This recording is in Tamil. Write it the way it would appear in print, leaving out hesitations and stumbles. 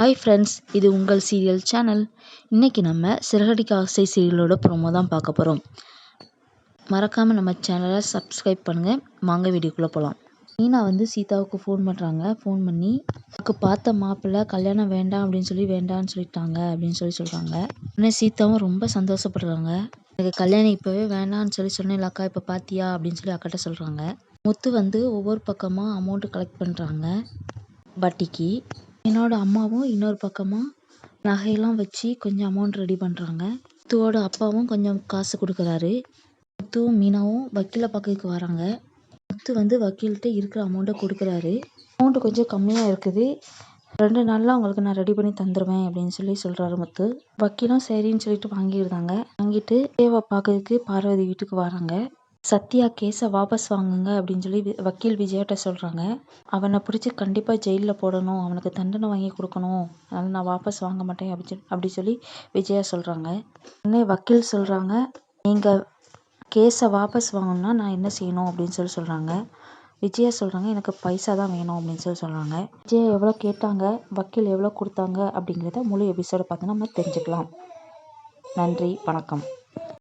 ஹாய் ஃப்ரெண்ட்ஸ், இது உங்கள் சீரியல் சேனல். இன்றைக்கி நம்ம சிறகடிக்க ஆசை சீரியலோட ப்ரோமோ தான் பார்க்க போகிறோம். மறக்காமல் நம்ம சேனலை சப்ஸ்கிரைப் பண்ணுங்கள். வாங்க வீடியோக்குள்ளே போகலாம். மீனா சீதாவுக்கு ஃபோன் பண்ணுறாங்க. ஃபோன் பண்ணி எனக்கு பார்த்த மாப்பிள்ளை கல்யாணம் வேண்டாம் அப்படின்னு சொல்லி வேண்டான்னு சொல்லிட்டாங்க அப்படின்னு சொல்கிறாங்க. உடனே சீதாவும் ரொம்ப சந்தோஷப்படுறாங்க. எனக்கு கல்யாணம் இப்போவே வேண்டான்னு சொன்னேன் அக்கா, இப்போ பார்த்தியா அப்படின்னு சொல்லி அக்காட்ட சொல்கிறாங்க. முத்து ஒவ்வொரு பக்கமாக அமௌண்ட்டு கலெக்ட் பண்ணுறாங்க வட்டிக்கு. என்னோட அம்மாவும் இன்னொரு பக்கமாக நகையெல்லாம் வச்சு கொஞ்சம் அமௌண்ட் ரெடி பண்ணுறாங்க. முத்துவோட அப்பாவும் கொஞ்சம் காசு கொடுக்குறாரு. முத்துவும் மீனாவும் வக்கீலை பார்க்கறதுக்கு வராங்க. முத்து வக்கீல்கிட்ட இருக்கிற அமௌண்ட்டை கொடுக்குறாரு. அமௌண்ட்டு கொஞ்சம் கம்மியாக இருக்குது, 2 நாளில் உங்களுக்கு நான் ரெடி பண்ணி தந்துடுவேன் அப்படின்னு சொல்கிறாரு முத்து. வக்கீலும் சரின்னு சொல்லிட்டு வாங்கிட்டு தேவை பார்க்கறதுக்கு பார்வதி வீட்டுக்கு வராங்க. சத்யா கேஸை வாபஸ் வாங்குங்க அப்படின்னு சொல்லி வக்கீல் விஜயாட்ட சொல்கிறாங்க. அவனை பிடிச்சி கண்டிப்பாக ஜெயிலில் போடணும், அவனுக்கு தண்டனை வாங்கி கொடுக்கணும், அதனால் நான் வாபஸ் வாங்க மாட்டேன் அப்படி சொல்லி விஜயா சொல்கிறாங்க. உடனே வக்கீல் சொல்கிறாங்க, நீங்கள் கேஸை வாபஸ் வாங்கணும்னா நான் என்ன செய்யணும் அப்படின்னு சொல்கிறாங்க. விஜயா சொல்கிறாங்க, எனக்கு பைசா தான் வேணும் அப்படின்னு சொல்கிறாங்க. விஜயா எவ்வளோ கேட்டாங்க, வக்கீல் எவ்வளோ கொடுத்தாங்க அப்படிங்கிறத முழு எபிசோடை பார்த்து நம்ம தெரிஞ்சுக்கலாம். நன்றி, வணக்கம்.